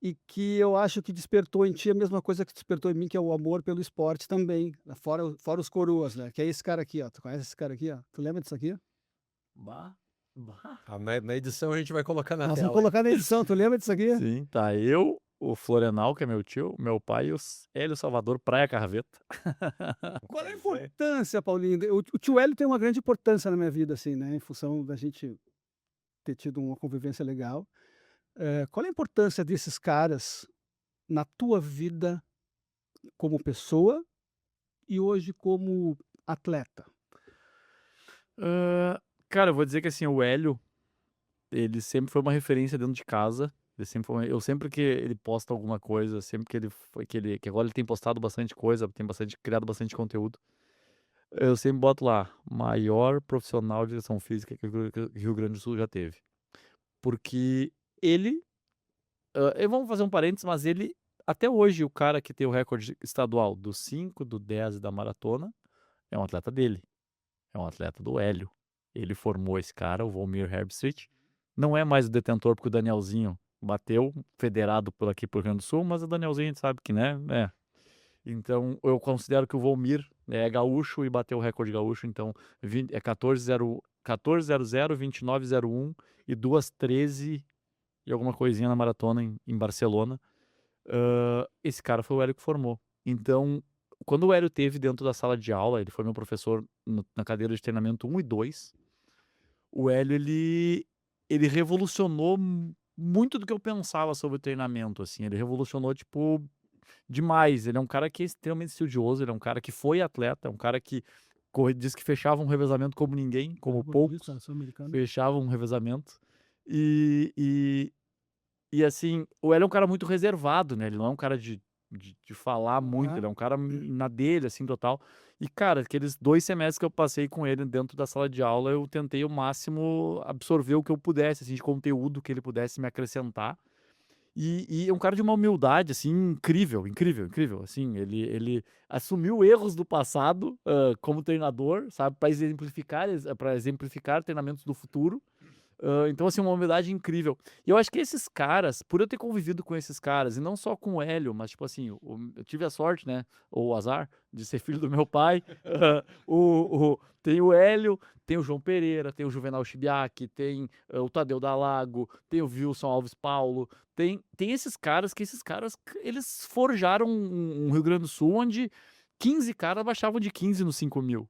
e que eu acho que despertou em ti a mesma coisa que despertou em mim, que é o amor pelo esporte também, né, fora os coroas, né, que é esse cara aqui, ó. Tu conhece esse cara aqui, ó? Tu lembra disso aqui? Bah, bah. Ah, na edição a gente vai colocar na Nós vamos tela aí. colocar na edição, tu lembra disso aqui? Sim, tá eu, o Florenal, que é meu tio, meu pai e o Hélio Salvador Praia Carveta. Qual é a Pois é. importância, Paulinho? O tio Hélio tem uma grande importância na minha vida, assim, né, em função da gente ter tido uma convivência legal. Qual é a importância desses caras na tua vida como pessoa e hoje como atleta? Hã, cara, eu vou dizer que, assim, o Hélio, ele sempre foi uma referência dentro de casa, ele sempre foi eu sempre que ele posta alguma coisa, sempre que ele foi que agora ele tem postado bastante coisa, tem bastante criado bastante conteúdo, eu sempre boto lá: "Maior profissional de educação física que o Rio Grande do Sul já teve". Porque ele, vamos fazer um parênteses, mas ele até hoje o cara que tem o recorde estadual do 5, do 10 e da maratona, é um atleta dele, é um atleta do Hélio. Ele formou esse cara, o Volmir Herbstreit. Não é mais o detentor, porque o Danielzinho bateu, federado por aqui por Rio Grande do Sul, mas o Danielzinho a gente sabe que, né, é. Então eu considero que o Volmir é gaúcho e bateu o recorde gaúcho, então 14:00, 29:01 e 2:13 e alguma coisinha na maratona em Barcelona. Esse cara foi o Hélio que formou. Então, quando o Hélio teve dentro da sala de aula, ele foi meu professor na cadeira de treinamento 1 e 2. O Hélio ele revolucionou muito do que eu pensava sobre o treinamento, assim, ele revolucionou, tipo, demais. Ele é um cara que é extremamente estudioso, ele é um cara que foi atleta, é um cara que diz que fechava um revezamento como ninguém, como Fisiculturista, poucos sul-americano. fechavam um revezamento. E assim, o Hélio é um cara muito reservado, né, ele não é um cara de falar muito, Aham. ele é um cara na dele, assim, total. E, cara, aqueles 2 semestres que eu passei com ele dentro da sala de aula, eu tentei ao máximo absorver o que eu pudesse, assim, de conteúdo que ele pudesse me acrescentar. E é um cara de uma humildade, assim, incrível, incrível, incrível, assim, ele assumiu erros do passado, como treinador, sabe, para exemplificar treinamentos do futuro. Então, assim, uma humildade incrível. E eu acho que esses caras, por eu ter convivido com esses caras, e não só com o Hélio, mas, tipo assim, eu tive a sorte, né, ou o azar, de ser filho do meu pai. Tem o Hélio, tem o João Pereira, tem o Juvenal Chibiaque, tem o Tadeu Dalago, tem o Wilson Alves Paulo, tem esses caras que esses caras, eles forjaram um Rio Grande do Sul onde 15 caras baixavam de 15 no 5.000,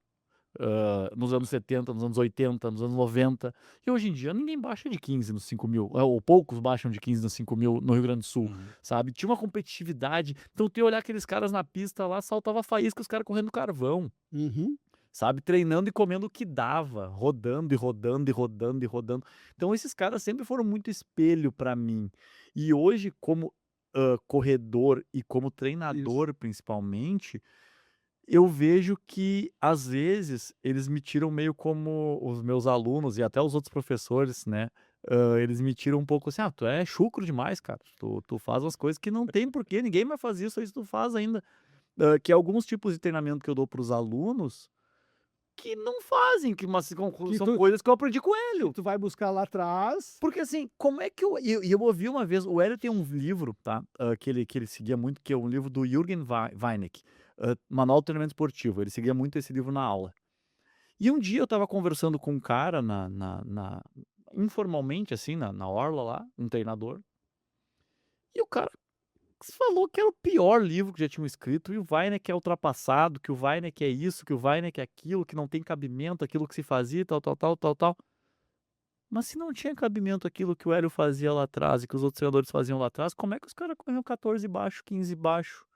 nos anos 70, nos anos 80, nos anos 90. E hoje em dia ninguém baixa de 15 no 5.000, ou poucos baixam de 15 no 5.000 no Rio Grande do Sul, Uhum. sabe. Tinha uma competitividade, então tu ia olhar aqueles caras na pista lá, saltava faísca, os caras correndo carvão, Uhum. sabe, treinando e comendo o que dava, rodando e rodando e rodando e rodando. Então esses caras sempre foram muito espelho pra mim. E hoje como, corredor e como Isso. treinador principalmente, eu vejo que, às vezes, eles me tiram meio como os meus alunos e até os outros professores, né, eles me tiram um pouco assim: "Ah, tu é chucro demais, cara, tu faz umas coisas que não tem porquê, ninguém vai fazer isso aí, tu faz ainda". Que alguns tipos de treinamento que eu dou para os alunos, que não fazem, que mas Que são tu coisas que eu aprendi com o que Hélio. tu vai buscar lá atrás. Porque assim, como é que eu ouvi uma vez, o Hélio tem um livro, tá, que ele seguia muito, que é um livro do Jürgen Weineck, Manual de Treinamento Esportivo, ele seguia muito esse livro na aula. E um dia eu estava conversando com um cara informalmente, assim, na orla lá, um treinador, e o cara falou que era o pior livro que já tinham escrito, e o Weineck é ultrapassado, que o Weineck é isso, que o Weineck é aquilo, que não tem cabimento aquilo que se fazia, tal, tal, tal, tal, tal. Mas se não tinha cabimento aquilo que o Hélio fazia lá atrás e que os outros treinadores faziam lá atrás, como é que os caras corriam 14 baixo, 15 baixo,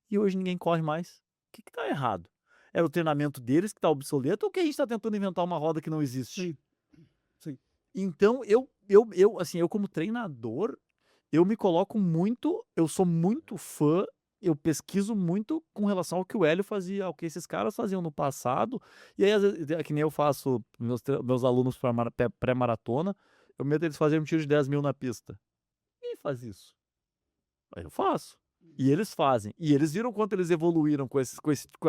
e hoje ninguém corre mais? O que que tá errado? É o treinamento deles que tá obsoleto ou que a gente tá tentando inventar uma roda que não existe? Sim, sim. Então assim, eu como treinador, eu me coloco muito, eu sou muito fã, eu pesquiso muito com relação ao que o Hélio fazia, ao que esses caras faziam no passado, e aí às vezes é que nem eu faço meus alunos pra pré-maratona, eu meto eles fazerem um tiro de 10.000 na pista. Quem faz isso? Aí eu faço. E eles fazem. E eles viram quanto eles evoluíram com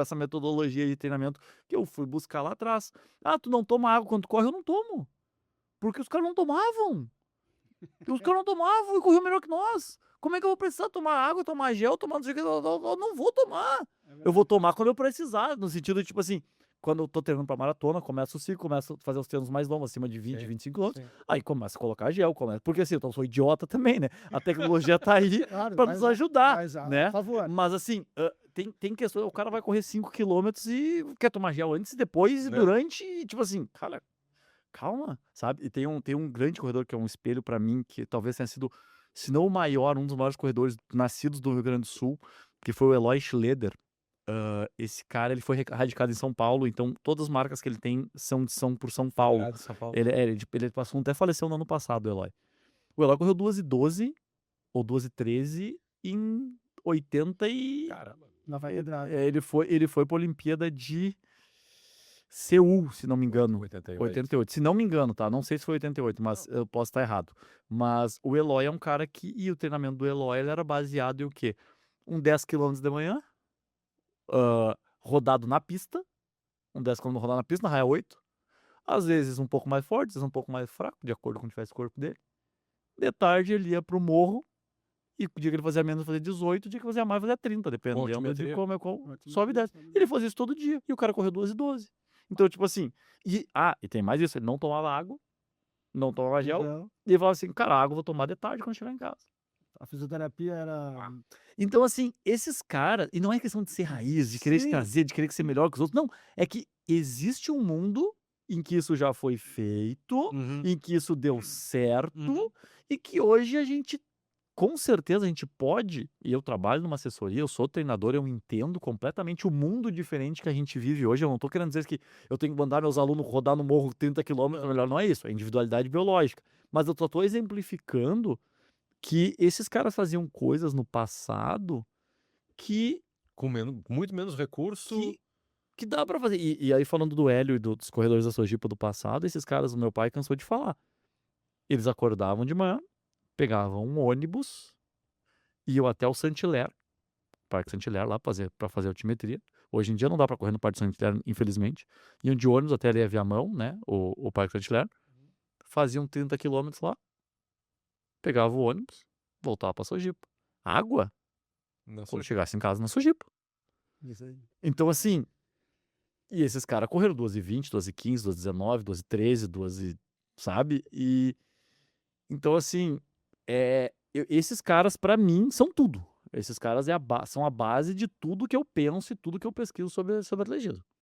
essa metodologia de treinamento que eu fui buscar lá atrás. "Ah, tu não toma água quando corre?" Eu não tomo, porque os caras não tomavam. E os caras não tomavam e corriam melhor que nós. Como é que eu vou precisar tomar água, tomar gel, tomar não sei o que? Eu não vou tomar. É Eu vou verdade. tomar quando eu precisar, no sentido de, tipo assim, quando eu tô treinando pra maratona, começa o ciclo, começo a fazer os treinos mais longos, acima de 20, Sim, 25 quilômetros, sim. aí começa a colocar gel, começa, porque assim, eu sou idiota também, né? A tecnologia tá aí Claro, pra nos ajudar, mas a né? favor. Mas assim, tem questões, o cara vai correr 5 quilômetros e quer tomar gel antes e depois e Né? durante, e tipo assim, cara, calma, sabe? E tem um grande corredor que é um espelho pra mim, que talvez tenha sido, se não o maior, um dos maiores corredores nascidos do Rio Grande do Sul, que foi o Eloy Schleder. Esse cara, ele foi radicado em São Paulo, então todas as marcas que ele tem são por São Paulo. Obrigado, São Paulo. Ele passou, até faleceu no ano passado, o Eloy. O Eloy correu 2:12 ou 2:13 em 80 e... Caramba. Lá vai pedrada. Ele foi pra Olimpíada de Seul, se não me engano. 88. 88, se não me engano, tá? Não sei se foi 88, mas eu posso estar errado. Mas o Eloy é um cara que... E o treinamento do Eloy, ele era baseado em o quê? 10 quilômetros de manhã, rodado na pista, 10 km rodado na pista, na raia 8. Às vezes um pouco mais forte, às vezes um pouco mais fraco, de acordo com como tivesse o corpo dele. De tarde ele ia pro morro, e o dia que ele fazia menos, fazia 18, o dia que fazia mais, fazia 30, dependendo de altimetria. como é qual. Altimetria, Sobe e desce. sobe e Ele desce. fazia isso todo dia, e o cara correu 2:12. Então, tipo assim, e tem mais isso, ele não tomava água, não tomava gel, Então, e ele falava assim, cara, a água eu vou tomar de tarde quando chegar em casa. a fisioterapia era Então, assim, esses caras, e não é questão de ser raiz, de querer te sim, trazer, de querer ser melhor que os outros, não, é que existe um mundo em que isso já foi feito, Uhum. em que isso deu certo, Uhum. e que hoje a gente, com certeza, a gente pode, e eu trabalho numa assessoria, eu sou treinador, eu entendo completamente o mundo diferente que a gente vive hoje. Eu não tô querendo dizer que eu tenho que mandar meus alunos rodar no morro 30 quilômetros, Não. melhor não é isso, é individualidade biológica. Mas eu só tô exemplificando que esses caras faziam coisas no passado que Com muito menos recurso. que que dá pra fazer. E aí falando do Hélio e dos corredores da Sojipa do passado, esses caras, o meu pai cansou de falar. Eles acordavam de manhã, pegavam um ônibus, iam até o Saint-Hilaire, Parque Saint-Hilaire, lá pra fazer altimetria. Hoje em dia não dá pra correr no Parque Saint-Hilaire, infelizmente. Iam de ônibus até ali a Viamão, né, o Parque Saint-Hilaire. Faziam 30 quilômetros lá, pegavam o ônibus, voltava pra Sojipa. Água, Na quando sua... chegasse em casa, na Sojipa. isso aí. Então, assim, e esses caras correram 2:20, 2:15, 2:19, 2:13, 12, sabe? E então, assim, esses caras, pra mim, são tudo. Esses caras são a base de tudo que eu penso e tudo que eu pesquiso sobre atletismo.